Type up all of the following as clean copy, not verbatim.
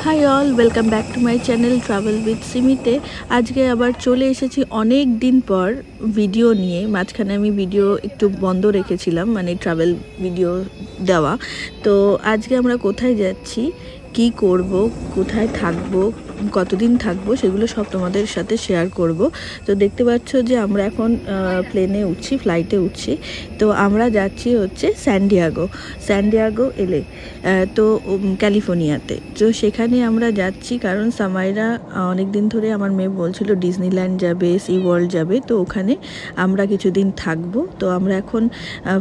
High all, welcome back to my channel travel with সিমিতে। আজকে আবার চলে এসেছি অনেক দিন পর ভিডিও নিয়ে। মাঝখানে আমি ভিডিও একটু বন্ধ রেখেছিলাম, মানে ট্রাভেল ভিডিও দেওয়া। তো আজকে আমরা কোথায় যাচ্ছি, কি করব, কোথায় থাকবো, কতদিন থাকবো, সেগুলো সব তোমাদের সাথে শেয়ার করব। তো দেখতে পাচ্ছ যে আমরা এখন প্লেনে উঠছি, ফ্লাইটে উঠছি। তো আমরা যাচ্ছি হচ্ছে স্যান্ডিয়াগো এলে, তো ক্যালিফোর্নিয়াতে। তো সেখানে আমরা যাচ্ছি কারণ সামাইরা অনেক দিন ধরে আমার মেয়ে বলছিল ডিজনিল্যান্ড যাবে, সি ওয়ার্ল্ড যাবে। তো ওখানে আমরা কিছুদিন থাকবো। তো আমরা এখন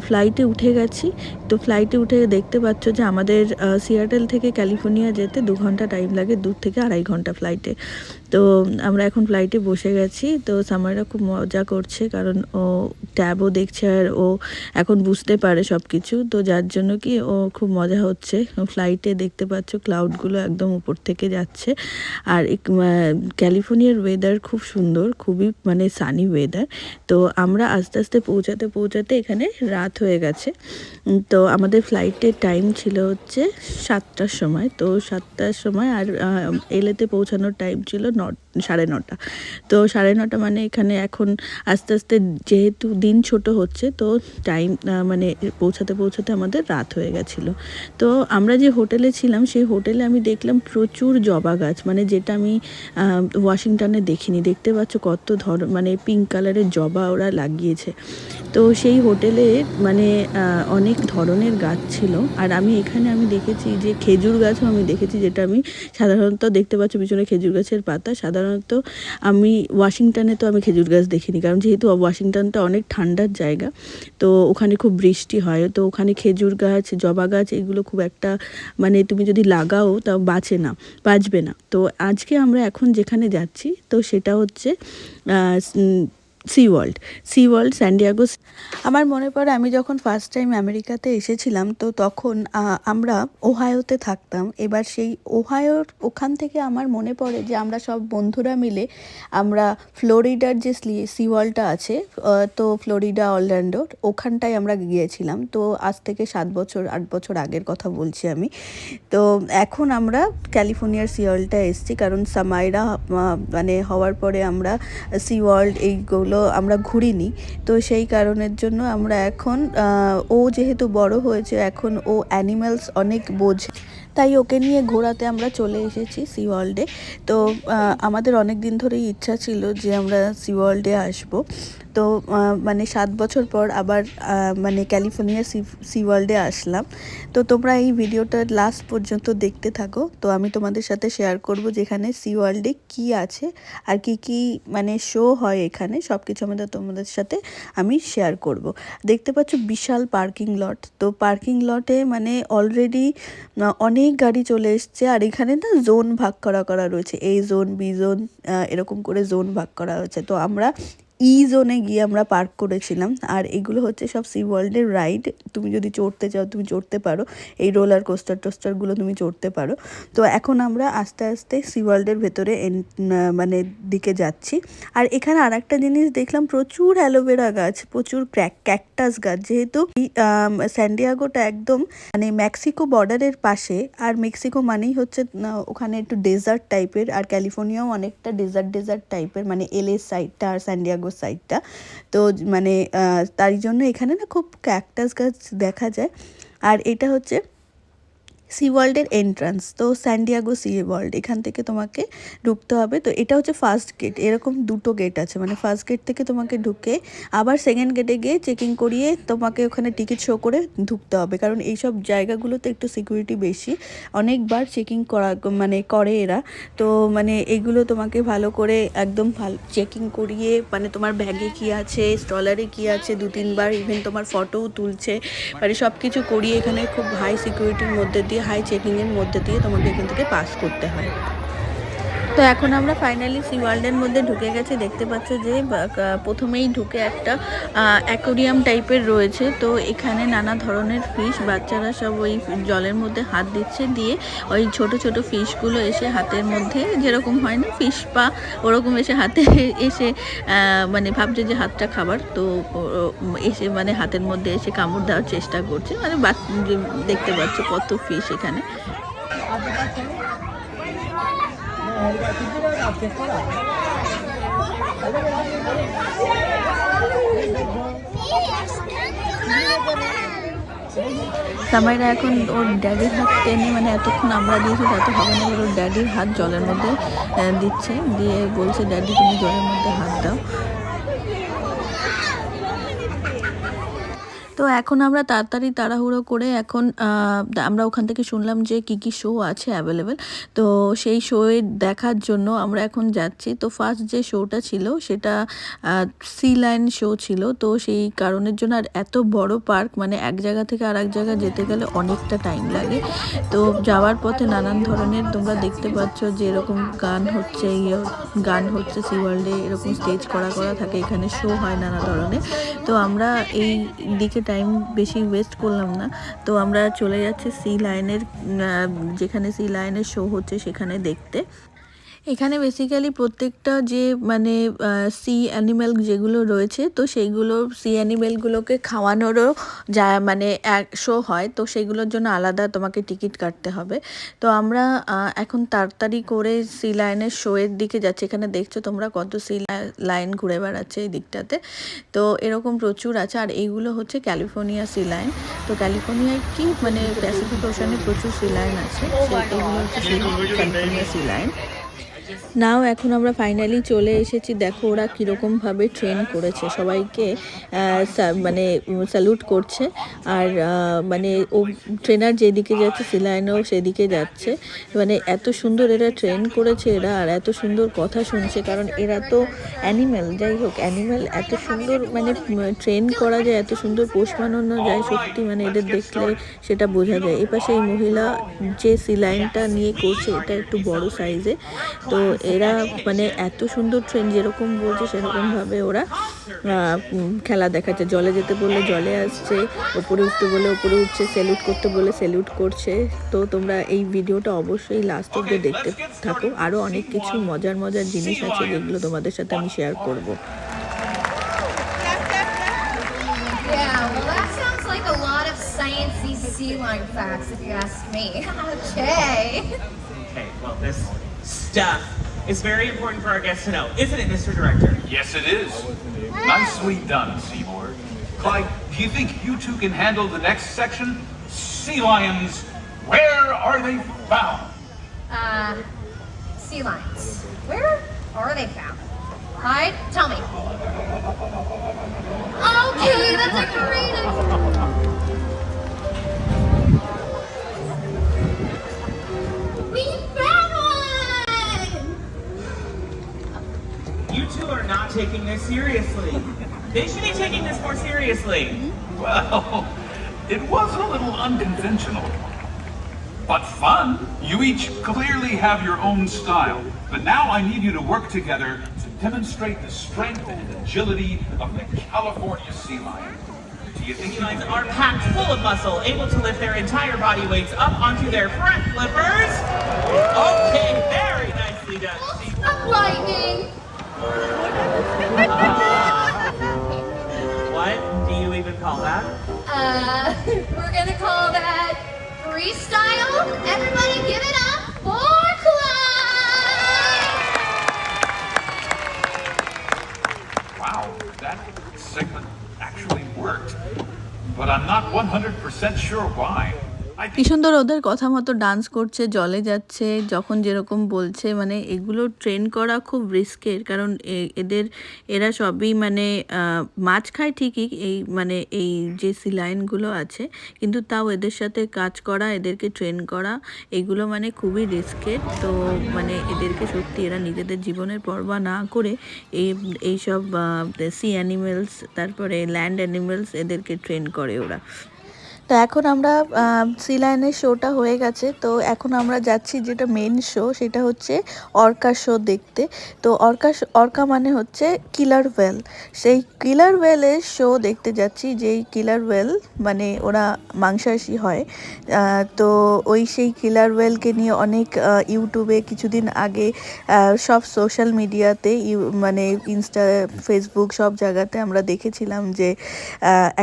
ফ্লাইটে উঠে গেছি। তো ফ্লাইটে উঠে দেখতে পাচ্ছ যে আমাদের সিয়াটেল থেকে ক্যালিফোর্নিয়া যেতে 2 ঘন্টা টাইম লাগে, 2 থেকে 2.5 ঘন্টা ফ্লাইটে। তো আমরা এখন ফ্লাইটে বসে গেছি। তো সামাইরা খুব মজা করছে কারণ ও ট্যাবও দেখছে আর ও এখন বুঝতে পারে সব কিছু। তো যার জন্য কি ও খুব মজা হচ্ছে। ফ্লাইটে দেখতে পাচ্ছ ক্লাউডগুলো একদম উপর থেকে যাচ্ছে। আর ক্যালিফোর্নিয়ার ওয়েদার খুব সুন্দর, খুবই মানে সানি ওয়েদার। তো আমরা আস্তে আস্তে পৌঁছাতে এখানে রাত হয়ে গেছে। তো আমাদের ফ্লাইটের টাইম ছিল হচ্ছে 7টার সময়। তো 7টার সময় আর এলেতে পৌঁছানোর টাইম ছিল 9:30। তো 9:30 মানে এখানে এখন আস্তে আস্তে যেহেতু দিন ছোট হচ্ছে, তো টাইম মানে পৌঁছাতে আমাদের রাত হয়ে গেছিলো। তো আমরা যে হোটেলে ছিলাম সেই হোটেলে আমি দেখলাম প্রচুর জবা গাছ, মানে যেটা আমি ওয়াশিংটনে দেখিনি। দেখতে পাচ্ছ কত মানে পিঙ্ক কালারের জবা ওরা লাগিয়েছে। তো সেই হোটেলে মানে অনেক ধরনের গাছ ছিল। আর আমি দেখেছি যে খেজুর গাছও আমি দেখেছি, যেটা আমি সাধারণত দেখতে পাচ্ছি পিছনে খেজুর গাছের পাতা। সাধারণত আমি ওয়াশিংটনে তো আমি খেজুর গাছ দেখিনি, কারণ যেহেতু ওয়াশিংটনটা অনেক ঠান্ডার জায়গা, তো ওখানে খুব বৃষ্টি হয়। তো ওখানে খেজুর গাছ, জবা গাছ এগুলো খুব একটা মানে তুমি যদি লাগাও তাও বাঁচবে না। তো আজকে আমরা এখন যেখানে যাচ্ছি তো সেটা হচ্ছে সি ওয়ার্ল্ড স্যান্ডিয়াগো। আমার মনে পড়ে আমি যখন ফার্স্ট টাইম আমেরিকাতে এসেছিলাম, তো তখন আমরা ওহায়োতে থাকতাম। এবার সেই ওহায়োর ওখান থেকে আমার মনে পড়ে যে আমরা সব বন্ধুরা মিলে আমরা ফ্লোরিডার যে সি ওয়ার্ল্ডটা আছে, তো ফ্লোরিডা অরল্যান্ডোর ওখানটায় আমরা গিয়েছিলাম। তো আজ থেকে 8 বছর আগের কথা বলছি আমি। তো এখন আমরা ক্যালিফোর্নিয়ার সি ওয়ার্ল্ডটা এসেছি, কারণ সামাইরা মানে হওয়ার পরে আমরা সি ওয়ার্ল্ড এইগুলো আমরা ঘুরিনি। তো সেই কারণের জন্য আমরা এখন ও যেহেতু বড় হয়েছে, এখন ও অ্যানিম্যালস অনেক বোঝে, তাই ওকে নিয়ে ঘোরাতে আমরা চলে এসেছি সি ওয়ার্ল্ডে। তো আমাদের অনেক দিন ধরেই ইচ্ছা ছিল যে আমরা সি ওয়ার্ল্ডে আসবো। তো মানে 7 বছর পর আবার মানে ক্যালিফোর্নিয়া সি ওয়ার্ল্ডে আসলাম। তো তোমরা এই ভিডিওটা লাস্ট পর্যন্ত দেখতে থাকো। তো আমি তোমাদের সাথে শেয়ার করব যেখানে সি ওয়ার্ল্ডে কী আছে আর কি মানে শো হয় এখানে, সব কিছু তোমাদের সাথে আমি শেয়ার করব। দেখতে পাচ্ছ বিশাল পার্কিং লট। তো পার্কিং লটে মানে অলরেডি অনেক গাড়ি চলে এসছে। আর এখানে না জোন ভাগ করা রয়েছে, এ জোন, বি জোন, এরকম করে জোন ভাগ করা হয়েছে। তো আমরা জোনে গিয়ে আমরা পার্ক করেছিলাম। আর এগুলো হচ্ছে সব সি ওয়ার্ল্ডের রাইড। তুমি যদি চড়তে চাও তুমি চড়তে পারো, এই রোলার টোস্টারগুলো তুমি চড়তে পারো। তো এখন আমরা আস্তে আস্তে সি ওয়ার্ল্ডের ভেতরে মানে দিকে যাচ্ছি। আর এখানে আর একটা জিনিস দেখলাম, প্রচুর অ্যালোভেরা গাছ, প্রচুর ক্যাকটাস গাছ। যেহেতু স্যান্ডিয়াগোটা একদম মানে মেক্সিকো বর্ডারের পাশে, আর মেক্সিকো মানেই হচ্ছে ওখানে একটু ডেজার্ট টাইপের, আর ক্যালিফোর্নিয়াও অনেকটা ডেজার্ট টাইপের, মানে এলএ সাইডটা আর স্যান্ডিয়াগো সাইডটা। তো মানে তার জন্য এখানে না খুব ক্যাকটাস গাছ দেখা যায়। আর এটা হচ্ছে সি ওয়ার্ল্ডের এন্ট্রান্স। তো স্যান্ডিয়াগো সি ওয়ার্ল্ড, এখান থেকে তোমাকে ঢুকতে হবে। তো এটা হচ্ছে ফার্স্ট গেট। এরকম 2টো গেট আছে, মানে ফার্স্ট গেট থেকে তোমাকে ঢুকে আবার সেকেন্ড গেটে গিয়ে চেকিং করিয়ে তোমাকে ওখানে টিকিট শো করে ঢুকতে হবে, কারণ এইসব জায়গাগুলোতে একটু সিকিউরিটি বেশি, অনেকবার চেকিং করে এরা। তো মানে এগুলো তোমাকে ভালো করে একদম ভালো চেকিং করিয়ে, মানে তোমার ব্যাগে কী আছে, স্ট্রলারে কী আছে, 2-3 বার ইভেন তোমার ফটোও তুলছে, মানে সব কিছু করিয়ে এখানে খুব হাই সিকিউরিটির মধ্যে দিয়ে, হাই চেকিংয়ের মধ্যে দিয়ে তোমাকে এখান থেকে পাস করতে হয়। তো এখন আমরা ফাইনালি সি ওয়ার্ল্ডের মধ্যে ঢুকে গেছি। দেখতে পাচ্ছ যে প্রথমেই ঢুকে একটা অ্যাকোরিয়াম টাইপের রয়েছে। তো এখানে নানা ধরনের ফিশ, বাচ্চারা সব ওই জলের মধ্যে হাত দিচ্ছে, দিয়ে ওই ছোট ছোট ফিশগুলো এসে হাতের মধ্যে, যেরকম হয় না ফিশ পা, ওরকম এসে হাতে এসে মানে ভাবছে যে হাতটা খাবার। তো এসে মানে হাতের মধ্যে এসে কামড় দেওয়ার চেষ্টা করছে। মানে দেখতে পাচ্ছ কত ফিশ এখানে। সামাইরা এখন ওর ড্যাডির হাত টেনে, মানে এতক্ষণ আমরা দিয়েছি তাতে হবে না, ওর ড্যাডির হাত জলের মধ্যে দিচ্ছে, দিয়ে বলছে ড্যাডি তুমি জলের মধ্যে হাত দাও। তো এখন আমরা তাড়াতাড়ি তাড়াহুড়ো করে এখন আমরা ওখান থেকে শুনলাম যে কী শো আছে অ্যাভেলেবেল, তো সেই শোয়ে দেখার জন্য আমরা এখন যাচ্ছি। তো ফার্স্ট যে শোটা ছিল সেটা সি লায়ন শো ছিল, তো সেই কারণের জন্য, আর এত বড় পার্ক, মানে এক জায়গা থেকে আর এক জায়গা যেতে গেলে অনেকটা টাইম লাগে। তো যাওয়ার পথে নানান ধরনের তোমরা দেখতে পাচ্ছ যে এরকম গান হচ্ছে সি ওয়ার্ল্ডে, এরকম স্টেজ করা থাকে, এখানে শো হয় নানা ধরনের। তো আমরা এই দিকে টাইম বেশি ওয়েস্ট করলাম না, তো আমরা চলে যাচ্ছি সি লায়নের, যেখানে সি লায়নের শো হচ্ছে সেখানে দেখতে। এখানে বেসিক্যালি প্রত্যেকটা যে মানে সি অ্যানিম্যাল যেগুলো রয়েছে, তো সেইগুলো সি অ্যানিম্যালগুলোকে খাওয়ানোরও যা মানে এক শো হয়, তো সেইগুলোর জন্য আলাদা তোমাকে টিকিট কাটতে হবে। তো আমরা এখন তাড়াতাড়ি করে সি লায়নের শোয়ের দিকে যাচ্ছি। এখানে দেখছো তোমরা কত সি লায়ন ঘুরে বেড়াচ্ছে এই দিকটাতে, তো এরকম প্রচুর আছে। আর এইগুলো হচ্ছে ক্যালিফোর্নিয়া সি লায়ন। তো ক্যালিফোর্নিয়ায় কি মানে প্যাসিফিক ওশানে প্রচুর সি লায়ন আছে, এগুলো হচ্ছে ক্যালিফোর্নিয়া সি লায়ন। নাও এখন আমরা ফাইনালি চলে এসেছি। দেখো ওরা কীরকমভাবে ট্রেন করেছে, সবাইকে মানে স্যালুট করছে, আর মানে ও ট্রেনার যেদিকে যাচ্ছে সি লায়নও সেদিকে যাচ্ছে। মানে এত সুন্দর এরা ট্রেন করেছে এরা, আর এত সুন্দর কথা শুনছে, কারণ এরা তো অ্যানিম্যাল, যাই হোক অ্যানিম্যাল এত সুন্দর মানে ট্রেন করা যায়, এত সুন্দর পোষ বানানো যায়, সত্যি মানে এদের দেখলে সেটা বোঝা যায়। এপাশে এই মহিলা যে সি লায়নটা নিয়ে করছে এটা একটু বড় সাইজে, তো এরা মানে এত সুন্দর ট্রেন যেরকম বলছে সেরকমভাবে ওরা খেলা দেখাচ্ছে। জলে যেতে বললে জলে আসছে, ওপরে উঠতে বলে ওপরে উঠছে, স্যালুট করতে বলে স্যালুট করছে। তো তোমরা এই ভিডিওটা অবশ্যই লাস্ট অব্দি দেখতে থাকো, আরও অনেক কিছু মজার জিনিস আছে যেগুলো তোমাদের সাথে আমি শেয়ার করব। Sea lion facts, if you ask me. Okay. Okay, well, this stuff is very important for our guests to know, isn't it, Mr. Director? Yes, it is. Nicely done, Seymour. Clyde, do you think you two can handle the next section? Sea lions, where are they found? Sea lions. Where are they found? Hyde, tell me. Okay, that's a great answer. You two are not taking this seriously. They should be taking this more seriously. Well, it was a little unconventional. But fun. You each clearly have your own style. But now I need you to work together to demonstrate the strength and agility of the California sea lion. Do you think Sea lions are packed full of muscle, able to lift their entire body weights up onto their front flippers. Okay, very nicely done. Stop lightning! What do you even call that? We're gonna call that freestyle. Everybody give it up for Clyde! Wow, that segment actually worked. But I'm not 100% sure why. কি সুন্দর ওদের কথা মতো dance করছে, জলে যাচ্ছে, যখন যেরকম বলছে। মানে এগুলো ট্রেন করা খুব রিস্কের, কারণ এরা সবই মানে মাছ খায় ঠিকই, এই মানে এই যে সি লায়নগুলো আছে, কিন্তু তাও এদের সাথে কাজ করা, এদেরকে ট্রেন করা, এগুলো মানে খুবই রিস্কের। তো মানে এদেরকে সত্যি এরা নিজেদের জীবনের পরোয়া না করে এইসব সি অ্যানিমেলস, তারপরে ল্যান্ড অ্যানিমেলস, এদেরকে ট্রেন করে ওরা। তো এখন আমরা সি লায়নের শোটা হয়ে গেছে, তো এখন আমরা যাচ্ছি যেটা মেন শো, সেটা হচ্ছে অর্কা শো দেখতে। তো অর্কা মানে হচ্ছে কিলার ওয়েল, সেই কিলার ওয়েলের শো দেখতে যাচ্ছি। যেই কিলার ওয়েল মানে ওরা মাংসাশী হয়, তো সেই কিলার ওয়েলকে নিয়ে অনেক ইউটিউবে কিছুদিন আগে সব সোশ্যাল মিডিয়াতে মানে ইনস্টা, ফেসবুক সব জায়গাতে আমরা দেখেছিলাম যে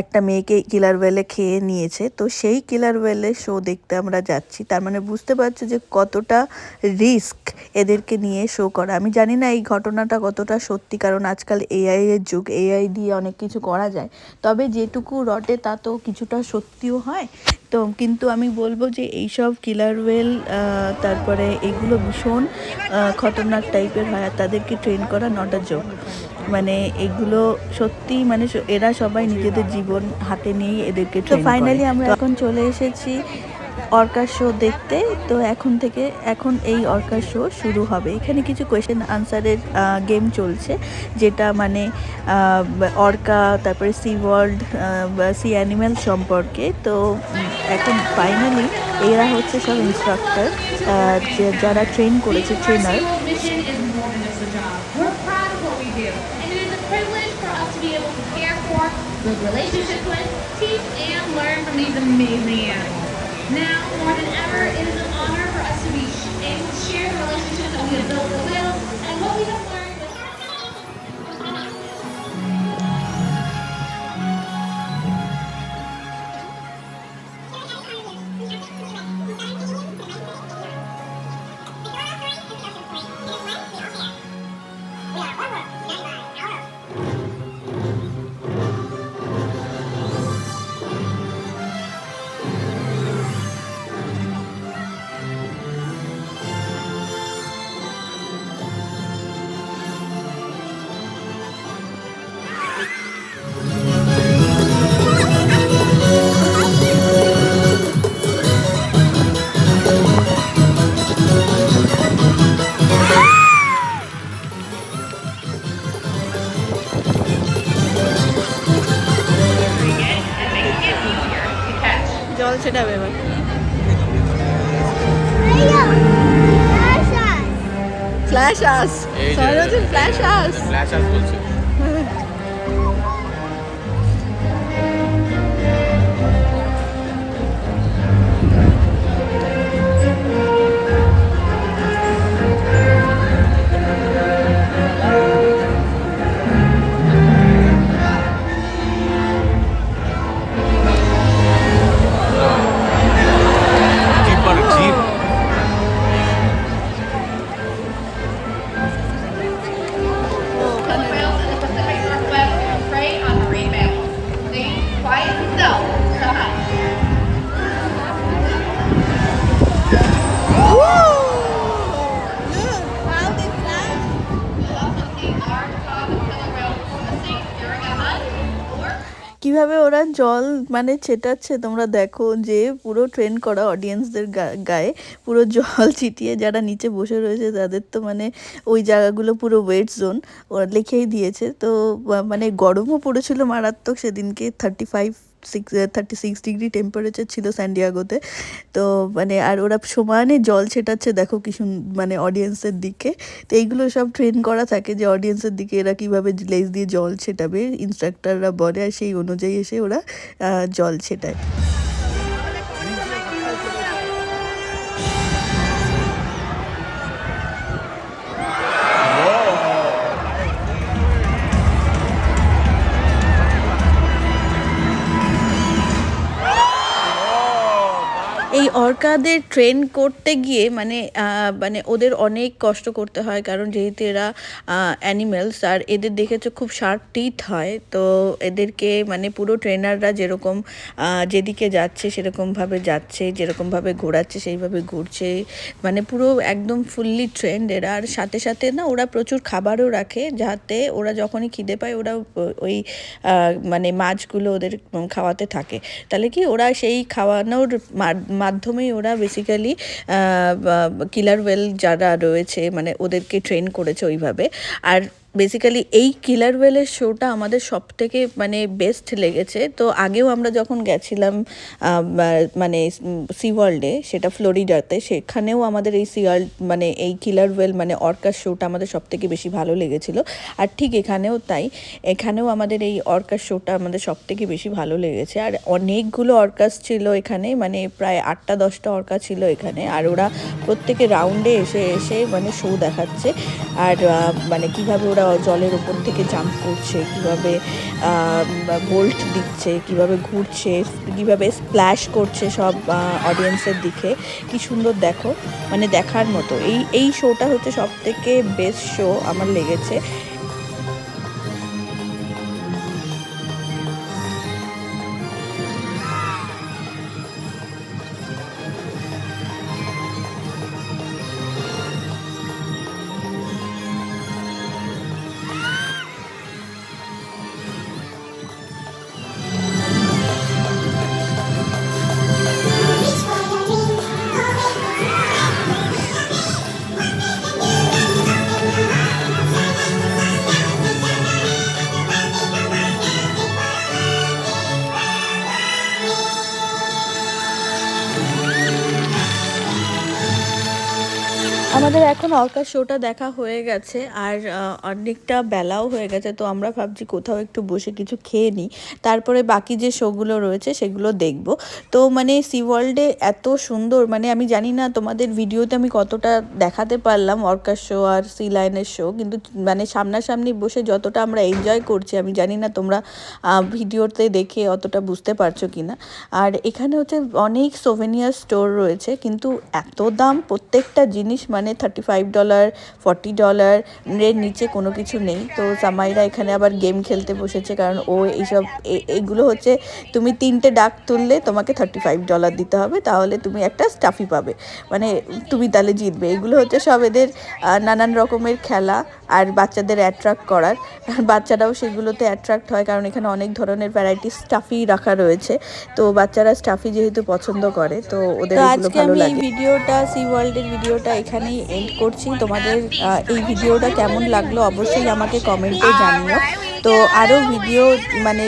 একটা মেয়েকে কিলার ওয়েলে খেয়ে নিয়েছে। নিয়েছে, তো সেই কিলার ওয়েলের শো দেখতে আমরা যাচ্ছি। তার মানে বুঝতে পারছো যে কতটা রিস্ক এদেরকে নিয়ে শো করা। আমি জানি না এই ঘটনাটা কতটা সত্যি, কারণ আজকাল এআই এর যুগ, এআই দিয়ে অনেক কিছু করা যায়, তবে যেটুকু রটে তা তো কিছুটা সত্যিও হয়। তো কিন্তু আমি বলবো যে এইসব কিলার ওয়েল তারপরে এগুলো ভীষণ খতরনাক টাইপের হয়, আর তাদেরকে ট্রেন করা নট আ জোক। মানে এগুলো সত্যি মানে এরা সবাই নিজেদের জীবন হাতে নিয়েই এদেরকে ট্রেন করে। ফাইনালি আমরা এখন চলে এসেছি অর্কার শো দেখতে। তো এখন এই অর্কার শো শুরু হবে। এখানে কিছু কোয়েশ্চেন আনসারের গেম চলছে, যেটা মানে অর্কা, তারপরে সি ওয়ার্ল্ড, সি অ্যানিম্যাল সম্পর্কে। তো এখন ফাইনালি এরা হচ্ছে সব ইনস্ট্রাক্টর, যারা ট্রেন করেছে, trainer. build relationships with, teach, and learn from these amazing animals. Now, more than ever, it is an honor for us to be able to share the relationships that we have built with whales and what we have learned with জল ছেটাবে এবার। Flash আস, flash আস, flash আস বলছে। কিভাবে ওরা জল মানে ছেটাচ্ছে তোমরা দেখো, যে পুরো ট্রেন করা অডিয়েন্সদের গায়ে পুরো জল ছিটিয়ে যারা নিচে বসে রয়েছে তাদের তো মানে ওই জায়গাগুলো পুরো ওয়েট জোন ওরা লিখেই দিয়েছে। তো মানে গরমও পড়েছিল মারাত্মক সেদিনকে, 36 ডিগ্রি টেম্পারেচার ছিল স্যান্ডিয়াগোতে। তো মানে আর ওরা সমানে জল ছেটাচ্ছে, দেখো কি মানে অডিয়েন্সের দিকে। তো এইগুলো সব ট্রেন করা থাকে যে অডিয়েন্সের দিকে এরা কীভাবে লেজ দিয়ে জল ছেটাবে, ইনস্ট্রাক্টররা বলে, আর সেই অনুযায়ী এসে ওরা জল ছেটায়। এই অর্কাদের ট্রেন করতে গিয়ে মানে ওদের অনেক কষ্ট করতে হয়, কারণ যেহেতু এরা অ্যানিমেলস, আর এদের দেখেছো খুব শার্প টিথ হয়। তো এদেরকে মানে পুরো ট্রেনাররা যেরকম যেদিকে যাচ্ছে সেরকমভাবে যাচ্ছে, যেরকমভাবে ঘোরাচ্ছে সেইভাবে ঘুরছে, মানে পুরো একদম ফুললি ট্রেন্ড এরা। আর সাথে সাথে না ওরা প্রচুর খাবারও রাখে, যাতে ওরা যখনই খিদে পায় ওরা ওই মানে মাছগুলো ওদের খাওয়াতে থাকে। তাহলে কি ওরা সেই খাওয়ানোর মাধ্যমেই ওরা বেসিক্যালি কিলার ওয়েল যারা রয়েছে মানে ওদেরকে ট্রেন করেছে ওইভাবে। আর বেসিক্যালি এই কিলার ওয়েলের শোটা আমাদের সব থেকে মানে বেস্ট লেগেছে। তো আগেও আমরা যখন গেছিলাম মানে সি ওয়ার্ল্ডে, সেটা ফ্লোরিডাতে, সেখানেও আমাদের এই মানে এই কিলার ওয়েল মানে অর্কার শোটা আমাদের সব থেকে বেশি ভালো লেগেছিল। আর ঠিক এখানেও তাই, এখানেও আমাদের এই অর্কার শোটা আমাদের সব থেকে বেশি ভালো লেগেছে। আর অনেকগুলো অর্কাস ছিল এখানে, মানে প্রায় 8টা-10টা অর্কা ছিল এখানে। আর ওরা প্রত্যেকে রাউন্ডে এসে এসে মানে শো দেখাচ্ছে, আর মানে কীভাবে ওরা একটা জলের ওপর থেকে জাম্প করছে, কীভাবে বোল্ট দিচ্ছে, কিভাবে ঘুরছে, কিভাবে স্প্ল্যাশ করছে সব অডিয়েন্সের দিকে। কি সুন্দর দেখো, মানে দেখার মতো। এই শোটা হচ্ছে সবথেকে বেস্ট শো আমার লেগেছে। আমাদের এখন অর্কা শোটা দেখা হয়ে গেছে, আর অনেকটা বেলাও হয়ে গেছে। তো আমরা ভাবছি কোথাও একটু বসে কিছু খেয়ে নিই, তারপরে বাকি যে শোগুলো রয়েছে সেগুলো দেখব। তো মানে সি ওয়ার্ল্ডে এত সুন্দর, মানে আমি জানি না তোমাদের ভিডিওতে আমি কতটা দেখাতে পারলাম অর্কার শো আর সি লায়নের শো, কিন্তু মানে সামনাসামনি বসে যতটা আমরা এনজয় করছি, আমি জানি না তোমরা ভিডিওতে দেখে অতটা বুঝতে পারছো কি না। আর এখানে হচ্ছে অনেক সোভেনিয়ার স্টোর রয়েছে, কিন্তু এত দাম প্রত্যেকটা জিনিস, মানে $35 $40 এর নিচে কোনো কিছু নেই। তো সামাইরা এখানে আবার গেম খেলতে বসেছে, কারণ ও এইসব এইগুলো হচ্ছে তুমি 3টে ডাক তুললে তোমাকে $35 দিতে হবে, তাহলে তুমি একটা স্টাফি পাবে, মানে তুমি তাহলে জিতবে। এগুলো হচ্ছে সব এদের নানান রকমের খেলা, আর বাচ্চাদের অ্যাট্রাক্ট করার, আর বাচ্চারাও সেগুলোতে অ্যাট্রাক্ট হয়, কারণ এখানে অনেক ধরনের ভ্যারাইটি স্টাফি রাখা রয়েছে। তো বাচ্চারা স্টাফি যেহেতু পছন্দ করে, তো ওদের এগুলো ভালো লাগে। ভিডিওটা সি ওয়ার্ল্ডের ভিডিওটা এখানেই এন্ড করছি। তোমাদের এই ভিডিওটা কেমন লাগলো অবশ্যই আমাকে কমেন্টে জানিও। তো আরও ভিডিও, মানে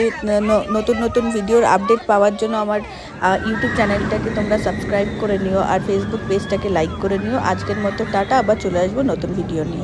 নতুন নতুন ভিডিওর আপডেট পাওয়ার জন্য আমার ইউটিউব চ্যানেলটাকে তোমরা সাবস্ক্রাইব করে নিও, আর ফেসবুক পেজটাকে লাইক করে নিও। আজকের মতো টাটা, আবার চলে আসবো নতুন ভিডিও নিয়ে।